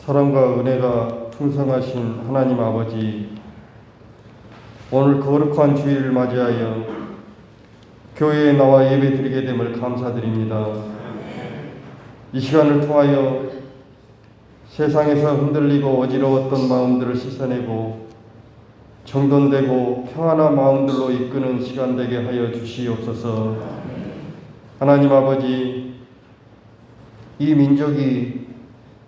사랑과 은혜가 풍성하신 하나님 아버지, 오늘 거룩한 주일을 맞이하여 교회에 나와 예배 드리게 됨을 감사드립니다. 이 시간을 통하여 세상에서 흔들리고 어지러웠던 마음들을 씻어내고 정돈되고 평안한 마음들로 이끄는 시간 되게 하여 주시옵소서. 하나님 아버지, 이 민족이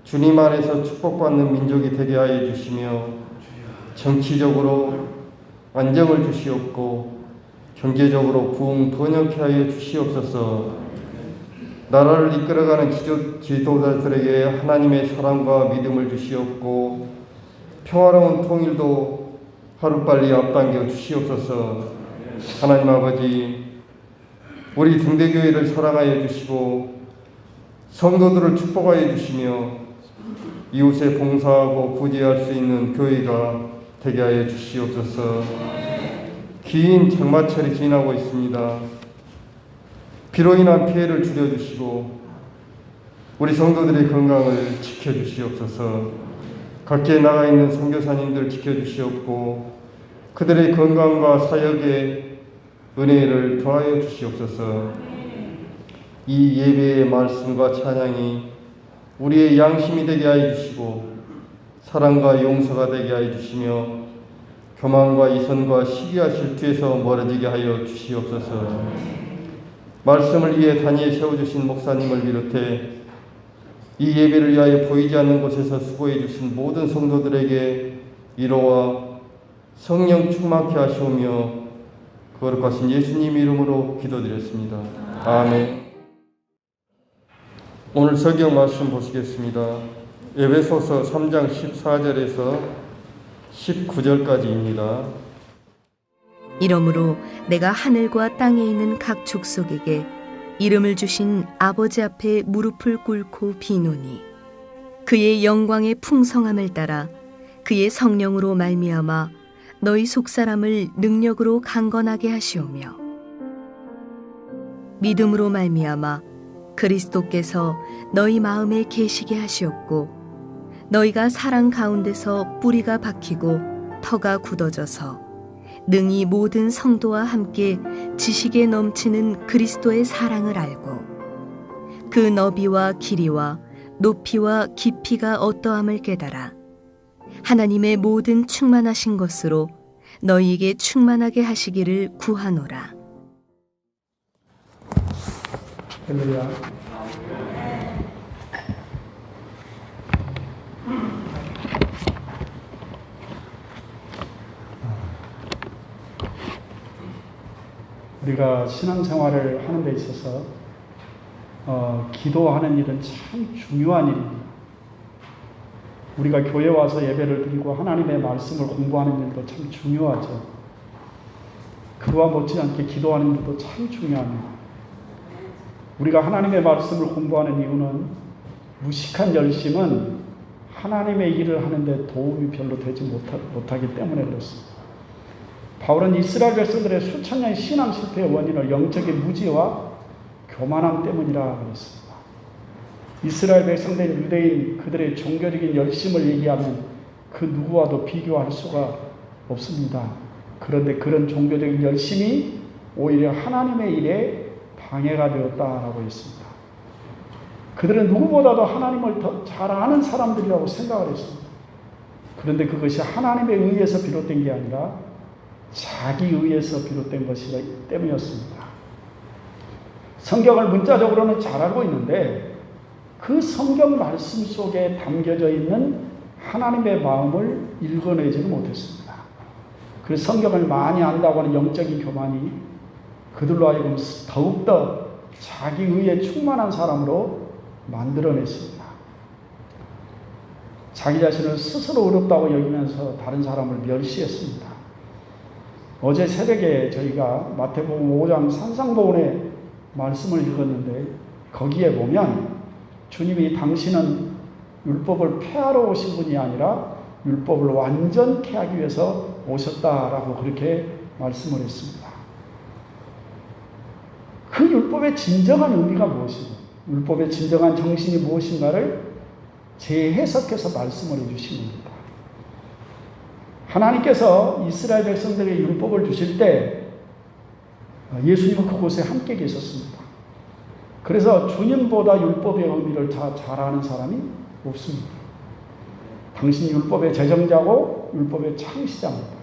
주님 안에서 축복받는 민족이 되게 하여 주시며 정치적으로 안정을 주시옵고 경제적으로 부흥 번영케 하여 주시옵소서. 나라를 이끌어가는 지도자들에게 하나님의 사랑과 믿음을 주시옵고 평화로운 통일도 하루빨리 앞당겨 주시옵소서. 하나님 아버지, 우리 등대교회를 사랑하여 주시고 성도들을 축복하여 주시며 이웃에 봉사하고 구제할 수 있는 교회가 되게 하여 주시옵소서. 긴 장마철이 지나고 있습니다. 비로 인한 피해를 줄여주시고 우리 성도들의 건강을 지켜주시옵소서. 각지에 나가 있는 선교사님들 지켜주시옵고 그들의 건강과 사역에 은혜를 더하여 주시옵소서. 이 예배의 말씀과 찬양이 우리의 양심이 되게 하여 주시고 사랑과 용서가 되게 하여 주시며 교만과 이선과 시기와 질투에서 멀어지게 하여 주시옵소서. 말씀을 위해 단위에 세워주신 목사님을 비롯해 이 예배를 위하여 보이지 않는 곳에서 수고해 주신 모든 성도들에게 위로와 성령 충만케 하시오며 거룩하신 예수님 이름으로 기도드렸습니다. 아멘. 오늘 성경 말씀 보시겠습니다. 에베소서 3장 14절에서 19절까지입니다. 이러므로 내가 하늘과 땅에 있는 각 족속에게 이름을 주신 아버지 앞에 무릎을 꿇고 비노니 그의 영광의 풍성함을 따라 그의 성령으로 말미암아 너희 속사람을 능력으로 강건하게 하시오며 믿음으로 말미암아 그리스도께서 너희 마음에 계시게 하시었고 너희가 사랑 가운데서 뿌리가 박히고 터가 굳어져서 능히 모든 성도와 함께 지식에 넘치는 그리스도의 사랑을 알고 그 너비와 길이와 높이와 깊이가 어떠함을 깨달아 하나님의 모든 충만하신 것으로 너희에게 충만하게 하시기를 구하노라. 할렐루야. 우리가 신앙생활을 하는 데 있어서 기도하는 일은 참 중요한 일입니다. 우리가 교회 와서 예배를 드리고 하나님의 말씀을 공부하는 일도 참 중요하죠. 그와 못지않게 기도하는 일도 참 중요합니다. 우리가 하나님의 말씀을 공부하는 이유는 무식한 열심은 하나님의 일을 하는데 도움이 별로 되지 못하기 때문에 그렇습니다. 바울은 이스라엘 백성들의 수천 년의 신앙 실패의 원인을 영적인 무지와 교만함 때문이라 그랬습니다. 이스라엘 백성된 유대인 그들의 종교적인 열심을 얘기하면 그 누구와도 비교할 수가 없습니다. 그런데 그런 종교적인 열심이 오히려 하나님의 일에 방해가 되었다라고 했습니다. 그들은 누구보다도 하나님을 더 잘 아는 사람들이라고 생각을 했습니다. 그런데 그것이 하나님에 의해서 비롯된 게 아니라 자기 의해서 비롯된 것이기 때문이었습니다. 성경을 문자적으로는 잘 알고 있는데 그 성경 말씀 속에 담겨져 있는 하나님의 마음을 읽어내지는 못했습니다. 그 성경을 많이 안다고 하는 영적인 교만이 그들로 하여금 더욱더 자기 의에 충만한 사람으로 만들어냈습니다. 자기 자신을 스스로 어렵다고 여기면서 다른 사람을 멸시했습니다. 어제 새벽에 저희가 마태복음 5장 산상보훈의 말씀을 읽었는데 거기에 보면 주님이 당신은 율법을 폐하러 오신 분이 아니라 율법을 완전케 하기 위해서 오셨다라고 그렇게 말씀을 했습니다. 그 율법의 진정한 의미가 무엇이고 율법의 진정한 정신이 무엇인가를 재해석해서 말씀을 해주시는 겁니다. 하나님께서 이스라엘 백성들에게 율법을 주실 때 예수님은 그곳에 함께 계셨습니다. 그래서 주님보다 율법의 의미를 다 잘 아는 사람이 없습니다. 당신이 율법의 제정자고 율법의 창시자입니다.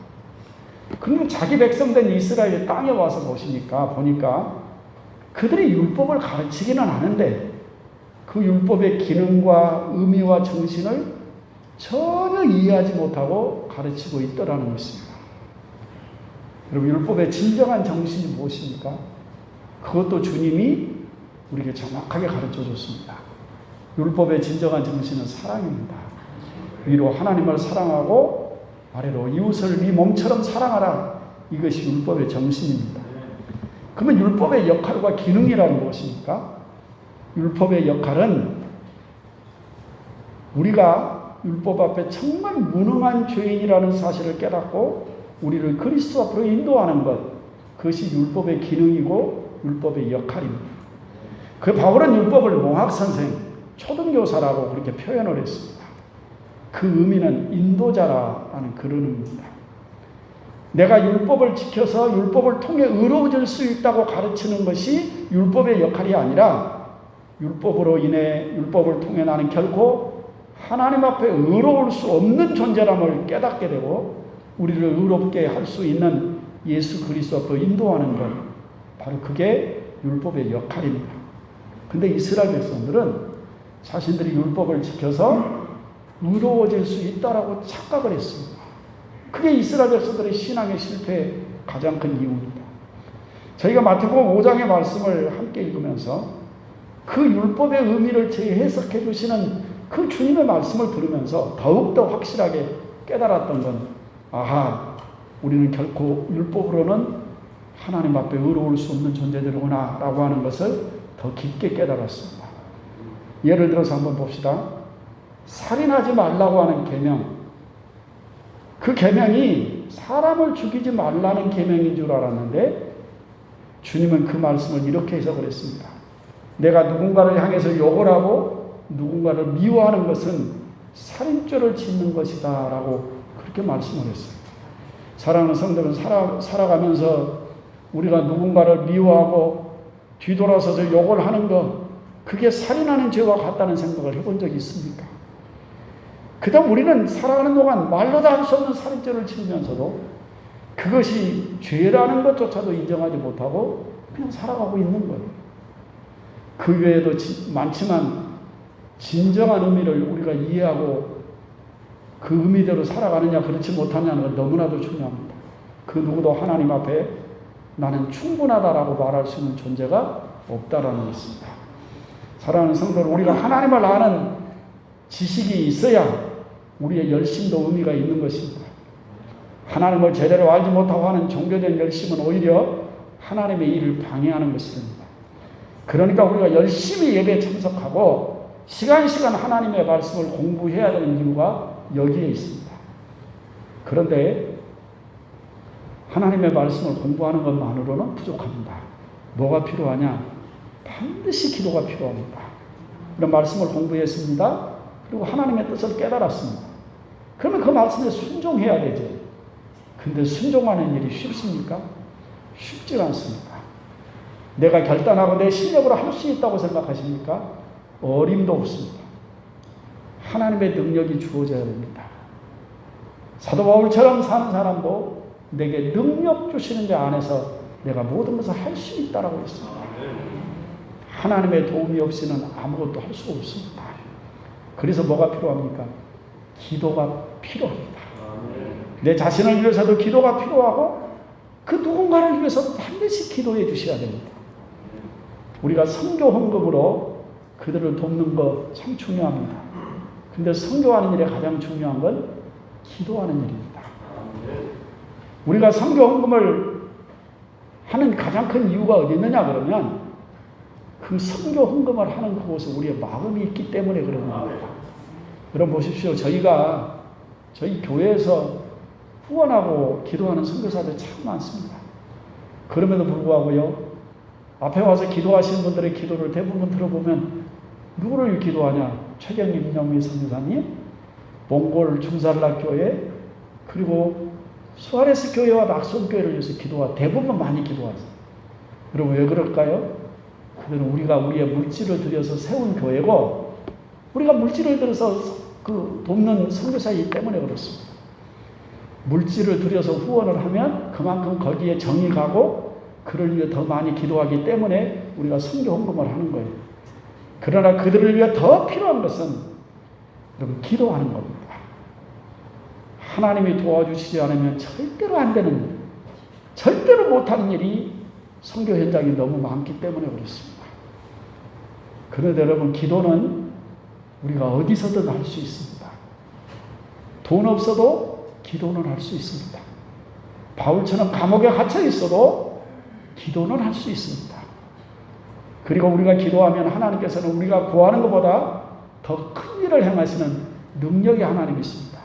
그러면 자기 백성된 이스라엘 땅에 와서 보니까 그들이 율법을 가르치기는 하는데 그 율법의 기능과 의미와 정신을 전혀 이해하지 못하고 가르치고 있더라는 것입니다. 여러분, 율법의 진정한 정신이 무엇입니까? 그것도 주님이 우리에게 정확하게 가르쳐 줬습니다. 율법의 진정한 정신은 사랑입니다. 위로 하나님을 사랑하고 아래로 이웃을 네 몸처럼 사랑하라. 이것이 율법의 정신입니다. 그러면 율법의 역할과 기능이란 무엇입니까? 율법의 역할은 우리가 율법 앞에 정말 무능한 죄인이라는 사실을 깨닫고 우리를 그리스도 앞으로 인도하는 것, 그것이 율법의 기능이고 율법의 역할입니다. 그 바울은 율법을 몽학선생, 초등교사라고 그렇게 표현을 했습니다. 그 의미는 인도자라는 그런 의미입니다. 내가 율법을 지켜서 율법을 통해 의로워질 수 있다고 가르치는 것이 율법의 역할이 아니라 율법으로 인해 율법을 통해 나는 결코 하나님 앞에 의로울 수 없는 존재람을 깨닫게 되고 우리를 의롭게 할 수 있는 예수 그리스도 앞으로 인도하는 것, 바로 그게 율법의 역할입니다. 근데 이스라엘 백성들은 자신들이 율법을 지켜서 의로워질 수 있다라고 착각을 했습니다. 그게 이스라엘 백성들의 신앙의 실패의 가장 큰 이유입니다. 저희가 마태복음 5장의 말씀을 함께 읽으면서 그 율법의 의미를 재해석해 주시는 그 주님의 말씀을 들으면서 더욱더 확실하게 깨달았던 건, 아하, 우리는 결코 율법으로는 하나님 앞에 의로울 수 없는 존재들이구나 라고 하는 것을 더 깊게 깨달았습니다. 예를 들어서 한번 봅시다. 살인하지 말라고 하는 계명, 그 계명이 사람을 죽이지 말라는 계명인 줄 알았는데 주님은 그 말씀을 이렇게 해석을 했습니다. 내가 누군가를 향해서 욕을 하고 누군가를 미워하는 것은 살인죄를 짓는 것이다 라고 그렇게 말씀을 했어요. 사랑하는 성도는 살아가면서 우리가 누군가를 미워하고 뒤돌아서서 욕을 하는 것, 그게 살인하는 죄와 같다는 생각을 해본 적이 있습니까? 그 다음 우리는 살아가는 동안 말로도 할 수 없는 살인죄를 지으면서도 그것이 죄라는 것조차도 인정하지 못하고 그냥 살아가고 있는 거예요. 그 외에도 많지만 진정한 의미를 우리가 이해하고 그 의미대로 살아가느냐 그렇지 못하냐는 건 너무나도 중요합니다. 그 누구도 하나님 앞에 나는 충분하다라고 말할 수 있는 존재가 없다라는 것입니다. 사랑하는 성도들, 우리가 하나님을 아는 지식이 있어야 우리의 열심도 의미가 있는 것입니다. 하나님을 제대로 알지 못하고 하는 종교적 열심은 오히려 하나님의 일을 방해하는 것입니다. 그러니까 우리가 열심히 예배에 참석하고 시간 하나님의 말씀을 공부해야 되는 이유가 여기에 있습니다. 그런데 하나님의 말씀을 공부하는 것만으로는 부족합니다. 뭐가 필요하냐? 반드시 기도가 필요합니다. 그런 말씀을 공부했습니다. 그리고 하나님의 뜻을 깨달았습니다. 그러면 그 말씀에 순종해야 되죠. 근데 순종하는 일이 쉽습니까? 쉽지 않습니다. 내가 결단하고 내 실력으로 할 수 있다고 생각하십니까? 어림도 없습니다. 하나님의 능력이 주어져야 됩니다. 사도 바울처럼 사는 사람도 내게 능력 주시는 자 안에서 내가 모든 것을 할 수 있다라고 했습니다. 하나님의 도움이 없이는 아무것도 할 수 없습니다. 그래서 뭐가 필요합니까? 기도가 필요합니다. 내 자신을 위해서도 기도가 필요하고 그 누군가를 위해서 반드시 기도해 주셔야 됩니다. 우리가 선교 헌금으로 그들을 돕는 거 참 중요합니다. 근데 선교하는 일에 가장 중요한 건 기도하는 일입니다. 우리가 선교 헌금을 하는 가장 큰 이유가 어디 있느냐 그러면 그 선교 헌금을 하는 그곳에 우리의 마음이 있기 때문에 그런 겁니다. 여러분 보십시오. 저희 교회에서 후원하고 기도하는 선교사들 참 많습니다. 그럼에도 불구하고요, 앞에 와서 기도하시는 분들의 기도를 대부분 들어보면 누구를 기도하냐? 최경임 영미 선교사님, 몽골 중살라 교회, 그리고 수아레스 교회와 낙손 교회를 위해서 기도하 대부분 많이 기도하세요. 여러분 왜 그럴까요? 그들은 우리가 우리의 물질을 들여서 세운 교회고 우리가 물질을 들여서 돕는 선교사이기 때문에 그렇습니다. 물질을 들여서 후원을 하면 그만큼 거기에 정이 가고 그를 위해 더 많이 기도하기 때문에 우리가 선교 헌금을 하는 거예요. 그러나 그들을 위해 더 필요한 것은 여러분 기도하는 겁니다. 하나님이 도와주시지 않으면 절대로 안 되는 일, 절대로 못하는 일이 선교 현장이 너무 많기 때문에 그렇습니다. 그런데 여러분 기도는 우리가 어디서든 할 수 있습니다. 돈 없어도 기도는 할 수 있습니다. 바울처럼 감옥에 갇혀 있어도 기도는 할 수 있습니다. 그리고 우리가 기도하면 하나님께서는 우리가 구하는 것보다 더 큰 일을 행하시는 능력이 하나님이십니다.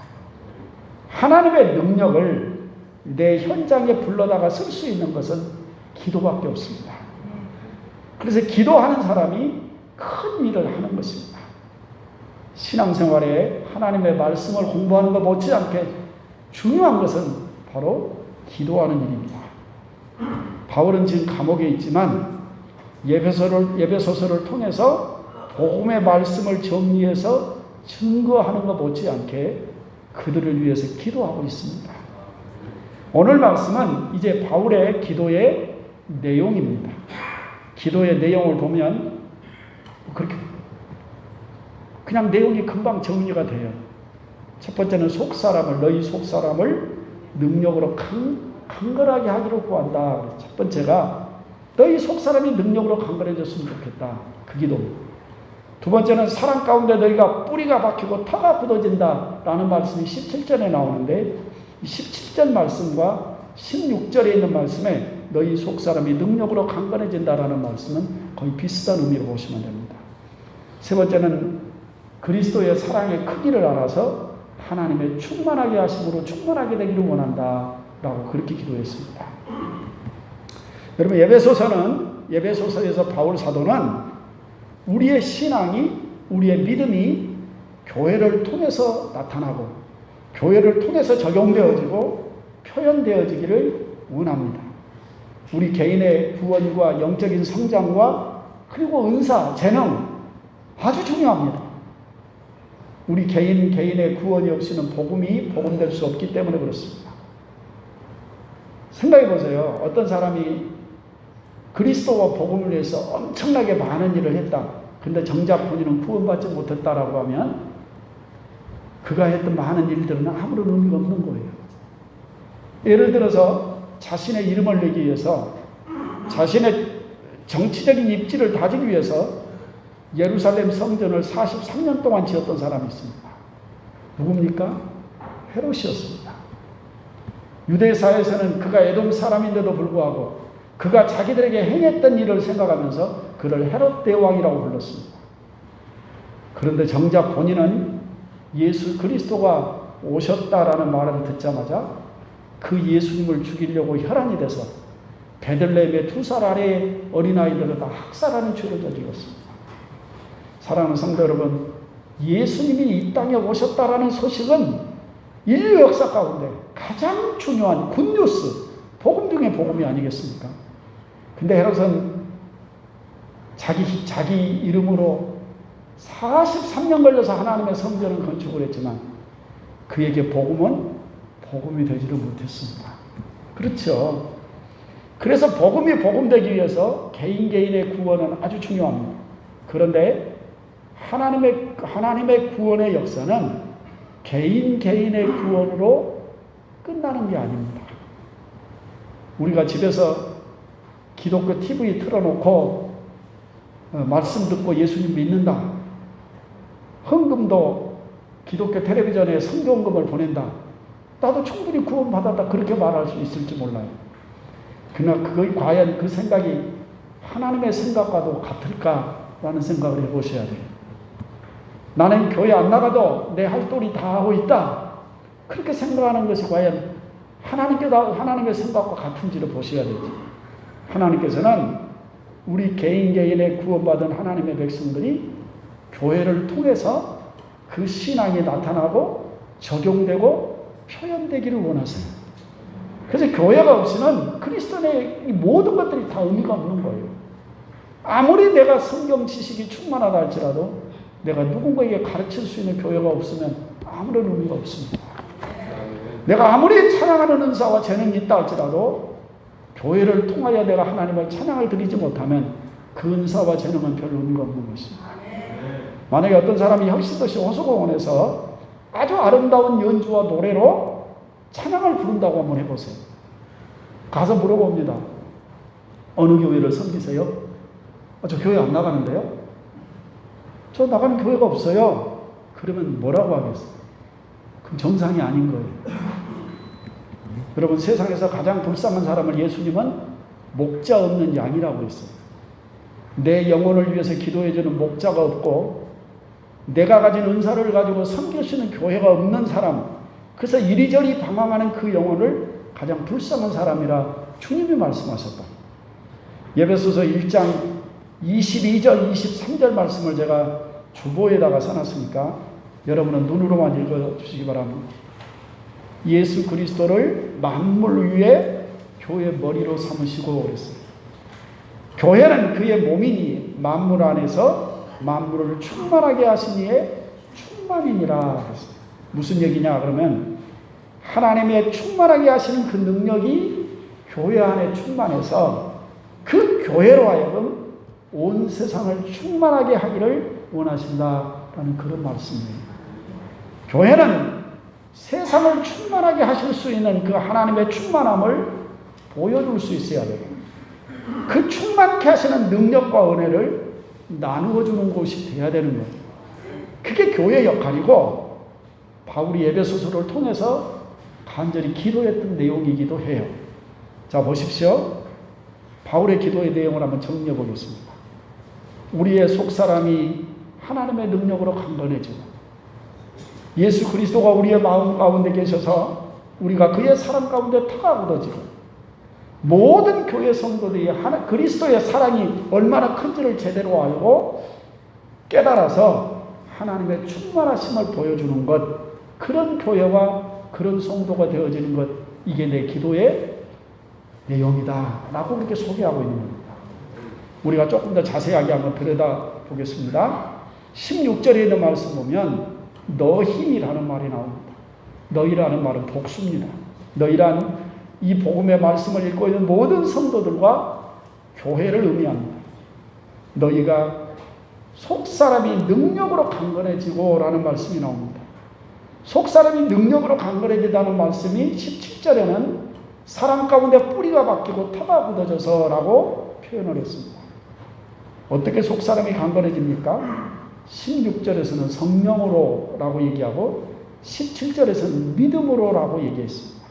하나님의 능력을 내 현장에 불러다가 쓸 수 있는 것은 기도밖에 없습니다. 그래서 기도하는 사람이 큰 일을 하는 것입니다. 신앙생활에 하나님의 말씀을 공부하는 것 못지않게 중요한 것은 바로 기도하는 일입니다. 바울은 지금 감옥에 있지만 예배소서를 통해서 복음의 말씀을 정리해서 증거하는 것 못지않게 그들을 위해서 기도하고 있습니다. 오늘 말씀은 이제 바울의 기도의 내용입니다. 기도의 내용을 보면 그렇게 그냥 내용이 금방 정리가 돼요. 첫 번째는 너희 속사람을 능력으로 강건하게 하기를 구한다. 첫 번째가 너희 속사람이 능력으로 강건해졌으면 좋겠다. 그 기도입니다. 두 번째는 사랑 가운데 너희가 뿌리가 박히고 터가 굳어진다 라는 말씀이 17절에 나오는데 17절 말씀과 16절에 있는 말씀에 너희 속사람이 능력으로 강건해진다 라는 말씀은 거의 비슷한 의미로 보시면 됩니다. 세 번째는 그리스도의 사랑의 크기를 알아서 하나님의 충만하게 하심으로 충만하게 되기를 원한다 라고 그렇게 기도했습니다. 여러분 예배소서에서 바울 사도는 우리의 신앙이 우리의 믿음이 교회를 통해서 나타나고 교회를 통해서 적용되어지고 표현되어지기를 원합니다. 우리 개인의 구원과 영적인 성장과 그리고 은사, 재능 아주 중요합니다. 우리 개인의 구원이 없이는 복음될 수 없기 때문에 그렇습니다. 생각해 보세요. 어떤 사람이 그리스도와 복음을 위해서 엄청나게 많은 일을 했다. 근데 정작 본인은 구원받지 못했다라고 하면 그가 했던 많은 일들은 아무런 의미가 없는 거예요. 예를 들어서 자신의 이름을 내기 위해서 자신의 정치적인 입지를 다지기 위해서 예루살렘 성전을 43년 동안 지었던 사람이 있습니다. 누굽니까? 헤롯이었습니다. 유대사에서는 그가 에돔 사람인데도 불구하고 그가 자기들에게 행했던 일을 생각하면서 그를 헤롯 대왕이라고 불렀습니다. 그런데 정작 본인은 예수 그리스도가 오셨다라는 말을 듣자마자 그 예수님을 죽이려고 혈안이 돼서 베들레헴의 2살 아래의 어린아이들을 다 학살하는 죄를 저질렀습니다. 사랑하는 성도 여러분, 예수님이 이 땅에 오셨다라는 소식은 인류 역사 가운데 가장 중요한 굿뉴스, 복음 중에 복음이 아니겠습니까? 근데 헤롯은 자기 이름으로 43년 걸려서 하나님의 성전을 건축을 했지만 그에게 복음이 되지를 못했습니다. 그렇죠. 그래서 복음이 복음되기 위해서 개인의 구원은 아주 중요합니다. 그런데 하나님의 구원의 역사는 개인의 구원으로 끝나는 게 아닙니다. 우리가 집에서 기독교 TV 틀어놓고 말씀 듣고 예수님 믿는다. 헌금도 기독교 텔레비전에 성경금을 보낸다. 나도 충분히 구원받았다. 그렇게 말할 수 있을지 몰라요. 그러나 과연 그 생각이 하나님의 생각과도 같을까라는 생각을 해보셔야 돼요. 나는 교회 안 나가도 내 할 도리 다 하고 있다. 그렇게 생각하는 것이 과연 하나님의 생각과 같은지를 보셔야 되죠. 하나님께서는 우리 개인의 구원받은 하나님의 백성들이 교회를 통해서 그 신앙이 나타나고 적용되고 표현되기를 원하세요. 그래서 교회가 없이는 그리스도인의 이 모든 것들이 다 의미가 없는 거예요. 아무리 내가 성경 지식이 충만하다 할지라도 내가 누군가에게 가르칠 수 있는 교회가 없으면 아무런 의미가 없습니다. 내가 아무리 찬양하는 은사와 재능이 있다 할지라도 교회를 통하여 내가 하나님의 찬양을 드리지 못하면 그 은사와 재능은 별 의미가 없는 것입니다. 만약에 어떤 사람이 혁신도시 호수공원에서 아주 아름다운 연주와 노래로 찬양을 부른다고 한번 해보세요. 가서 물어봅니다. 어느 교회를 섬기세요? 저 교회 안 나가는데요? 저 나가는 교회가 없어요. 그러면 뭐라고 하겠어요? 그럼 정상이 아닌 거예요. 여러분, 세상에서 가장 불쌍한 사람을 예수님은 목자 없는 양이라고 했어요. 내 영혼을 위해서 기도해주는 목자가 없고 내가 가진 은사를 가지고 섬길 수 있는 교회가 없는 사람, 그래서 이리저리 방황하는 그 영혼을 가장 불쌍한 사람이라 주님이 말씀하셨다. 에베소서 1장 22절 23절 말씀을 제가 주보에다가 써놨으니까 여러분은 눈으로만 읽어주시기 바랍니다. 예수 그리스도를 만물 위에 교회 머리로 삼으시고 그랬어요. 교회는 그의 몸이니 만물 안에서 만물을 충만하게 하시니에 충만이니라 그랬어요. 무슨 얘기냐 그러면 하나님의 충만하게 하시는 그 능력이 교회 안에 충만해서 그 교회로 하여금 온 세상을 충만하게 하기를 원하신다라는 그런 말씀이에요. 교회는 세상을 충만하게 하실 수 있는 그 하나님의 충만함을 보여줄 수 있어야 돼요. 그 충만케 하시는 능력과 은혜를 나누어 주는 곳이 돼야 되는 거예요. 그게 교회의 역할이고 바울이 에베소서를 통해서 간절히 기도했던 내용이기도 해요. 자, 보십시오. 바울의 기도의 내용을 한번 정리해 보겠습니다. 우리의 속사람이 하나님의 능력으로 강건해지고 예수 그리스도가 우리의 마음 가운데 계셔서 우리가 그의 사랑 가운데 터가 굳어지고 모든 교회 성도들이 그리스도의 사랑이 얼마나 큰지를 제대로 알고 깨달아서 하나님의 충만하심을 보여주는 것, 그런 교회와 그런 성도가 되어지는 것, 이게 내 기도의 내용이다 라고 그렇게 소개하고 있는 겁니다. 우리가 조금 더 자세하게 한번 들여다보겠습니다. 16절에 있는 말씀 보면 너희라는 말이 나옵니다. 너희라는 말은 복수입니다. 너희란 이 복음의 말씀을 읽고 있는 모든 성도들과 교회를 의미합니다. 너희가 속사람이 능력으로 강건해지고 라는 말씀이 나옵니다. 속사람이 능력으로 강건해지다는 말씀이 17절에는 사랑 가운데 뿌리가 박히고 터가 굳어져서 라고 표현을 했습니다. 어떻게 속사람이 강건해집니까? 16절에서는 성령으로 라고 얘기하고 17절에서는 믿음으로 라고 얘기했습니다.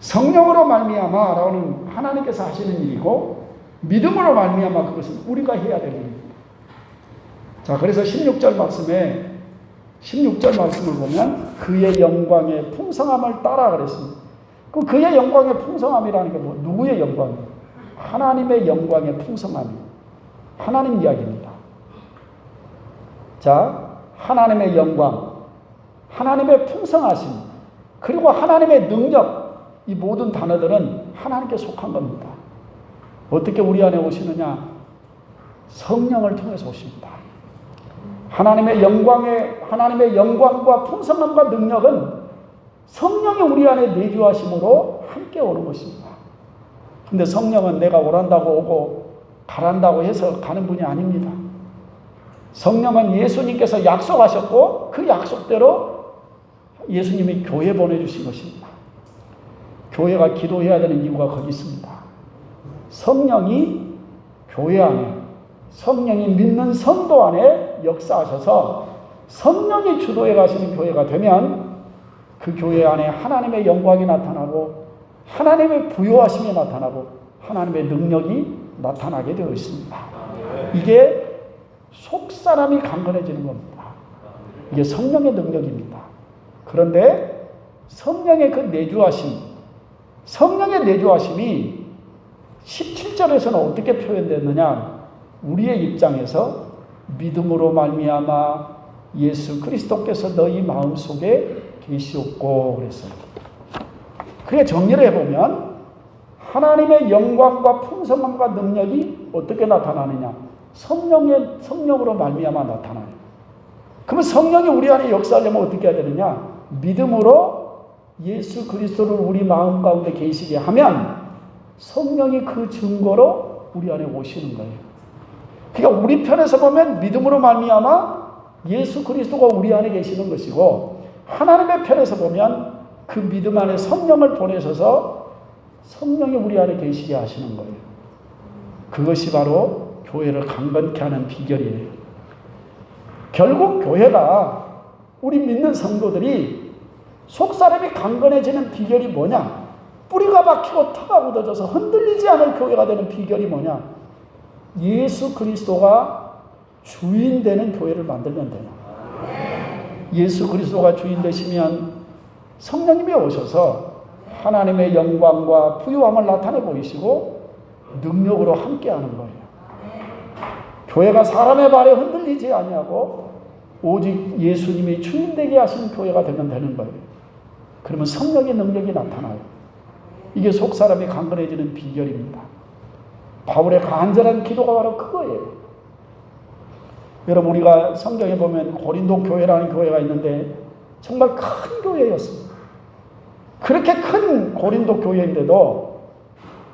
성령으로 말미암아 라는 하나님께서 하시는 일이고 믿음으로 말미암아 그것은 우리가 해야 될 일입니다. 자, 그래서 16절 말씀을 보면 그의 영광의 풍성함을 따라 그랬습니다. 그럼 그의 영광의 풍성함이라는 게 누구의 영광이에요? 하나님의 영광의 풍성함이에요. 하나님 이야기입니다. 자, 하나님의 영광, 하나님의 풍성하심, 그리고 하나님의 능력, 이 모든 단어들은 하나님께 속한 겁니다. 어떻게 우리 안에 오시느냐? 성령을 통해서 오십니다. 하나님의 영광과 풍성함과 능력은 성령이 우리 안에 내주하심으로 함께 오는 것입니다. 근데 성령은 내가 오란다고 오고 가란다고 해서 가는 분이 아닙니다. 성령은 예수님께서 약속하셨고 그 약속대로 예수님이 교회 보내주신 것입니다. 교회가 기도해야 되는 이유가 거기 있습니다. 성령이 교회 안에, 성령이 믿는 성도 안에 역사하셔서 성령이 주도해 가시는 교회가 되면 그 교회 안에 하나님의 영광이 나타나고 하나님의 부요하심이 나타나고 하나님의 능력이 나타나게 되어 있습니다. 이게 속사람이 강건해지는 겁니다. 이게 성령의 능력입니다. 그런데 성령의 그 성령의 내주하심이 17절에서는 어떻게 표현됐느냐? 우리의 입장에서 믿음으로 말미암아 예수 그리스도께서 너희 마음속에 계시옵고 그랬어요. 그래 정리를 해보면 하나님의 영광과 풍성함과 능력이 어떻게 나타나느냐? 성령으로 말미암아 나타나요. 그러면 성령이 우리 안에 역사하려면 어떻게 해야 되느냐? 믿음으로 예수 그리스도를 우리 마음 가운데 계시게 하면 성령이 그 증거로 우리 안에 오시는 거예요. 그러니까 우리 편에서 보면 믿음으로 말미암아 예수 그리스도가 우리 안에 계시는 것이고, 하나님의 편에서 보면 그 믿음 안에 성령을 보내셔서 성령이 우리 안에 계시게 하시는 거예요. 그것이 바로 교회를 강건케 하는 비결이에요. 결국 교회가, 우리 믿는 성도들이 속사람이 강건해지는 비결이 뭐냐? 뿌리가 박히고 터가 굳어져서 흔들리지 않을 교회가 되는 비결이 뭐냐? 예수 그리스도가 주인 되는 교회를 만들면 돼요. 예수 그리스도가 주인 되시면 성령님이 오셔서 하나님의 영광과 부유함을 나타내 보이시고 능력으로 함께하는 거예요. 교회가 사람의 발에 흔들리지 아니하고 오직 예수님이 주인 되게 하신 교회가 되면 되는 거예요. 그러면 성령의 능력이 나타나요. 이게 속사람이 강건해지는 비결입니다. 바울의 간절한 기도가 바로 그거예요. 여러분, 우리가 성경에 보면 고린도 교회라는 교회가 있는데 정말 큰 교회였습니다. 그렇게 큰 고린도 교회인데도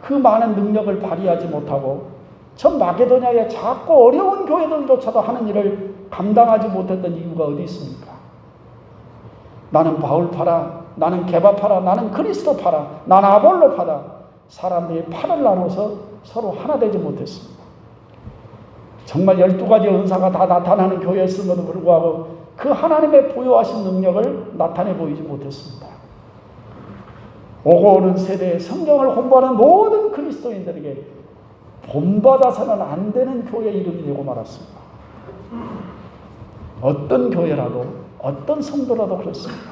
그 많은 능력을 발휘하지 못하고 전 마게도냐의 작고 어려운 교회들조차도 하는 일을 감당하지 못했던 이유가 어디 있습니까? 나는 바울 파라, 나는 게바 파라, 나는 그리스도 파라, 나는 아볼로 파라. 사람들이 팔을 나눠서 서로 하나 되지 못했습니다. 정말 12가지 은사가 다 나타나는 교회였음에도 불구하고 그 하나님의 부여하신 능력을 나타내 보이지 못했습니다. 오고 오는 세대에 성경을 공부하는 모든 그리스도인들에게 본받아서는 안 되는 교회 이름이 되고 말았습니다. 어떤 교회라도 어떤 성도라도 그렇습니다.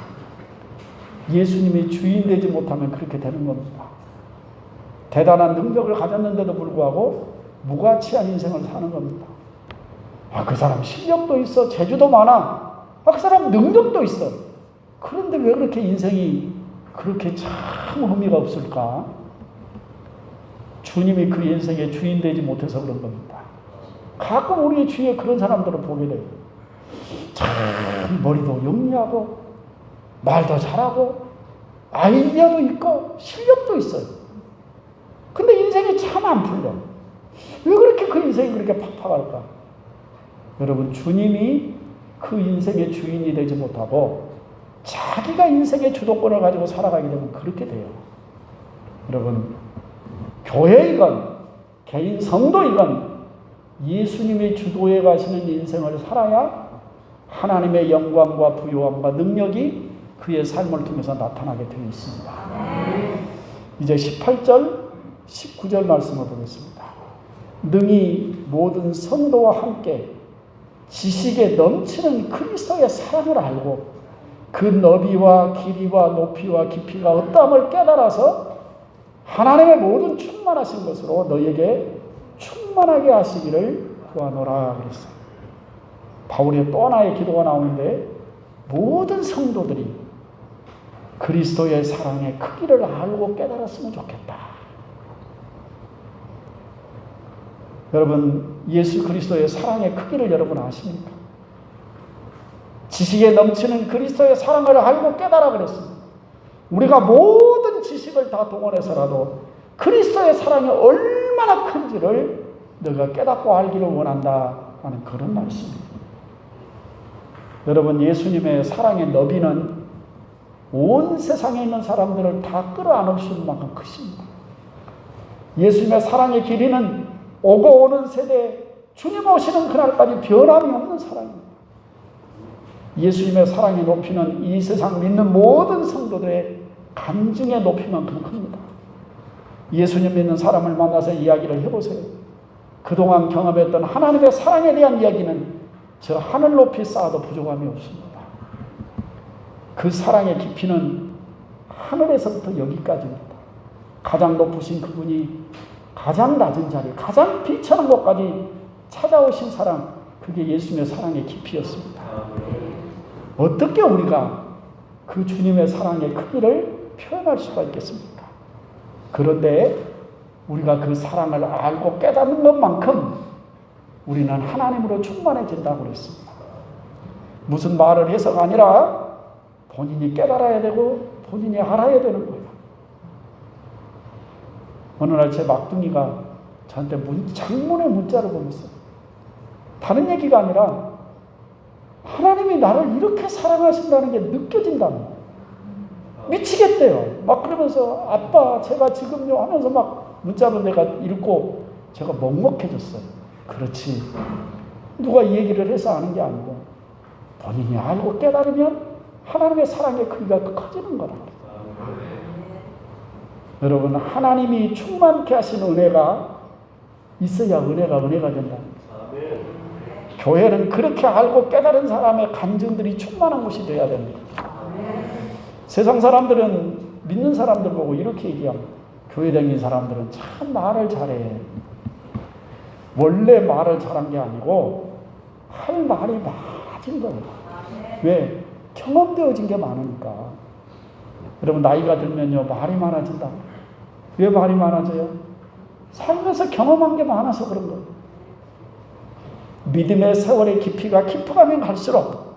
예수님이 주인 되지 못하면 그렇게 되는 겁니다. 대단한 능력을 가졌는데도 불구하고 무가치한 인생을 사는 겁니다. 그 사람 실력도 있어, 재주도 많아, 그 사람 능력도 있어. 그런데 왜 그렇게 인생이 그렇게 참 의미가 없을까? 주님이 그 인생의 주인 되지 못해서 그런 겁니다. 가끔 우리 주위에 그런 사람들을 보게 돼요. 참 머리도 영리하고 말도 잘하고 아이디어도 있고 실력도 있어요. 근데 인생이 참 안 풀려. 왜 그렇게 그 인생이 그렇게 팍팍할까? 여러분, 주님이 그 인생의 주인이 되지 못하고 자기가 인생의 주도권을 가지고 살아가게 되면 그렇게 돼요. 여러분, 교회이건 개인 성도이건 예수님의 주도에 가시는 인생을 살아야 하나님의 영광과 부요함과 능력이 그의 삶을 통해서 나타나게 되어 있습니다. 이제 18절, 19절 말씀을 보겠습니다. 능히 모든 성도와 함께 지식에 넘치는 그리스도의 사랑을 알고 그 너비와 길이와 높이와 깊이가 어떠함을 깨달아서 하나님의 모든 충만하신 것으로 너희에게 충만하게 하시기를 구하노라 그랬어요. 바울의 또 하나의 기도가 나오는데 모든 성도들이 그리스도의 사랑의 크기를 알고 깨달았으면 좋겠다. 여러분, 예수 그리스도의 사랑의 크기를 여러분 아십니까? 지식에 넘치는 그리스도의 사랑을 알고 깨달아 그랬습니다. 우리가 모든 지식을 다 동원해서라도 그리스도의 사랑이 얼마나 큰지를 너가 깨닫고 알기를 원한다 하는 그런 말씀입니다. 여러분, 예수님의 사랑의 너비는 온 세상에 있는 사람들을 다 끌어안을 수 있는 만큼 크십니다. 예수님의 사랑의 길이는 오고 오는 세대에 주님 오시는 그날까지 변함이 없는 사랑입니다. 예수님의 사랑의 높이는 이 세상 믿는 모든 성도들의 간증의 높이만큼 큽니다. 예수님 믿는 사람을 만나서 이야기를 해보세요. 그동안 경험했던 하나님의 사랑에 대한 이야기는 저 하늘 높이 쌓아도 부족함이 없습니다. 그 사랑의 깊이는 하늘에서부터 여기까지입니다. 가장 높으신 그분이 가장 낮은 자리, 가장 비천한 곳까지 찾아오신 사랑, 그게 예수님의 사랑의 깊이였습니다. 어떻게 우리가 그 주님의 사랑의 크기를 표현할 수가 있겠습니까? 그런데 우리가 그 사랑을 알고 깨닫는 것만큼 우리는 하나님으로 충만해진다고 그랬습니다. 무슨 말을 해서가 아니라 본인이 깨달아야 되고 본인이 알아야 되는 거예요. 어느 날 제 막둥이가 저한테 장문의 문자를 보냈어요. 다른 얘기가 아니라 하나님이 나를 이렇게 사랑하신다는 게 느껴진다는 거예요. 미치겠대요. 막 그러면서 아빠 제가 지금요 하면서 막 문자로 내가 읽고 제가 먹먹해졌어요. 그렇지. 누가 이 얘기를 해서 아는 게 아니고 본인이 알고 깨달으면 하나님의 사랑의 크기가 커지는 거라. 여러분 하나님이 충만케 하신 은혜가 있어야 은혜가 된다. 교회는 그렇게 알고 깨달은 사람의 감정들이 충만한 곳이 되어야 됩니다. 세상 사람들은 믿는 사람들 보고 이렇게 얘기합니다. 교회 다니는 사람들은 참 말을 잘해. 원래 말을 잘한 게 아니고 할 말이 많아진 거예요. 왜? 경험되어진 게 많으니까. 여러분 나이가 들면요 말이 많아진다. 왜 말이 많아져요? 살면서 경험한 게 많아서 그런 거예요. 믿음의 세월의 깊이가 깊어가면 갈수록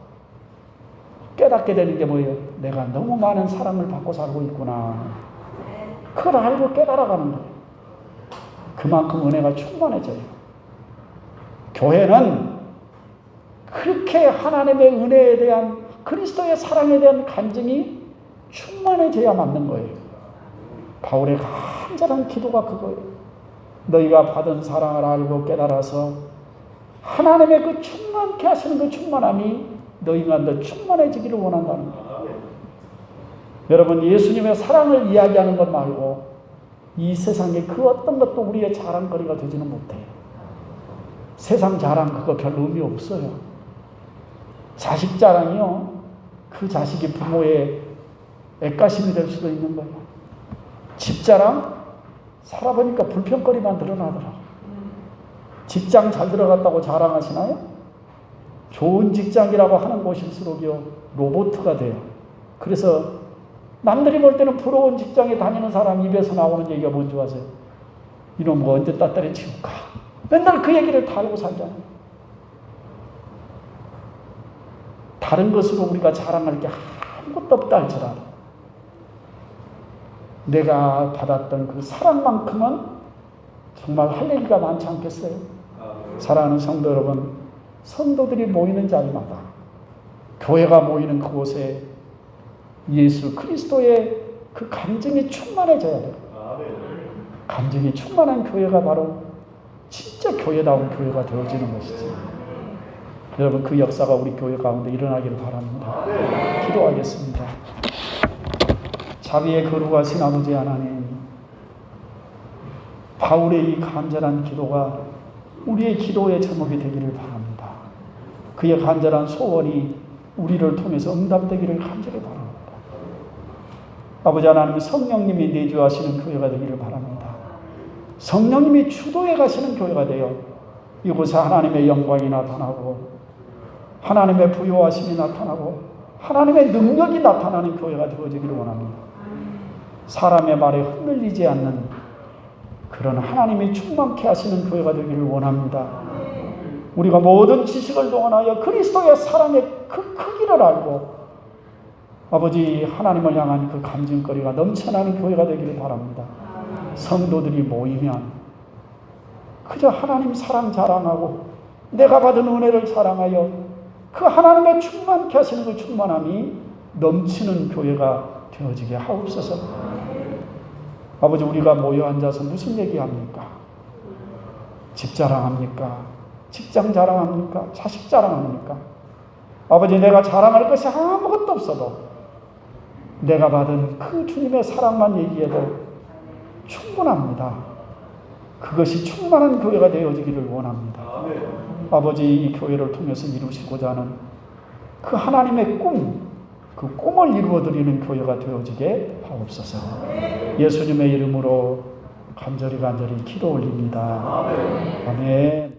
깨닫게 되는 게 뭐예요? 내가 너무 많은 사랑을 받고 살고 있구나. 그걸 알고 깨달아가는 거예요. 그만큼 은혜가 충만해져요. 교회는 그렇게 하나님의 은혜에 대한 그리스도의 사랑에 대한 간증이 충만해져야 맞는 거예요. 바울의 간절한 기도가 그거예요. 너희가 받은 사랑을 알고 깨달아서 하나님의 그 충만케 하시는 그 충만함이 너희가 더 충만해지기를 원한다는 거예요. 여러분 예수님의 사랑을 이야기하는 것 말고 이 세상에 그 어떤 것도 우리의 자랑거리가 되지는 못해요. 세상 자랑 그거 별 의미 없어요. 자식 자랑이요. 그 자식이 부모의 애가심이 될 수도 있는 거예요. 집 자랑 살아보니까 불평거리만 드러나더라고요. 직장 잘 들어갔다고 자랑하시나요? 좋은 직장이라고 하는 곳일수록요 로봇가 돼요. 그래서 남들이 볼 때는 부러운 직장에 다니는 사람 입에서 나오는 얘기가 뭔지 아세요? 이놈 뭐 언제 따따리 치울까? 맨날 그 얘기를 다 알고 살잖아요. 다른 것으로 우리가 자랑할 게 아무것도 없다 할지라도 내가 받았던 그 사랑만큼은 정말 할 얘기가 많지 않겠어요? 사랑하는 성도 여러분, 성도들이 모이는 자리마다 교회가 모이는 그곳에 예수 그리스도의 그 감정이 충만해져야 돼요. 감정이 충만한 교회가 바로 진짜 교회다운 교회가 되어지는 것이지. 여러분 그 역사가 우리 교회 가운데 일어나기를 바랍니다. 기도하겠습니다. 자비의 거룩하신 아버지 하나님, 바울의 이 간절한 기도가 우리의 기도의 제목이 되기를 바랍니다. 그의 간절한 소원이 우리를 통해서 응답되기를 간절히 바랍니다. 아버지 하나님, 성령님이 내주하시는 교회가 되기를 바랍니다. 성령님이 주도해 가시는 교회가 되어 이곳에 하나님의 영광이 나타나고 하나님의 부요하심이 나타나고 하나님의 능력이 나타나는 교회가 되어지기를 원합니다. 사람의 말에 흔들리지 않는 그런 하나님이 충만케 하시는 교회가 되기를 원합니다. 우리가 모든 지식을 동원하여 그리스도의 사랑의 그 크기를 알고 아버지 하나님을 향한 그 감정거리가 넘쳐나는 교회가 되기를 바랍니다. 성도들이 모이면 그저 하나님 사랑 자랑하고 내가 받은 은혜를 자랑하여 그 하나님의 충만케 하시는 그 충만함이 넘치는 교회가 되어지게 하옵소서. 아버지 우리가 모여 앉아서 무슨 얘기합니까? 집 자랑합니까? 직장 자랑합니까? 자식 자랑합니까? 아버지 내가 자랑할 것이 아무것도 없어도 내가 받은 그 주님의 사랑만 얘기해도 충분합니다. 그것이 충만한 교회가 되어지기를 원합니다. 아버지 이 교회를 통해서 이루시고자 하는 그 하나님의 꿈, 그 꿈을 이루어드리는 교회가 되어지게 하옵소서. 예수님의 이름으로 간절히 기도 올립니다. 아멘.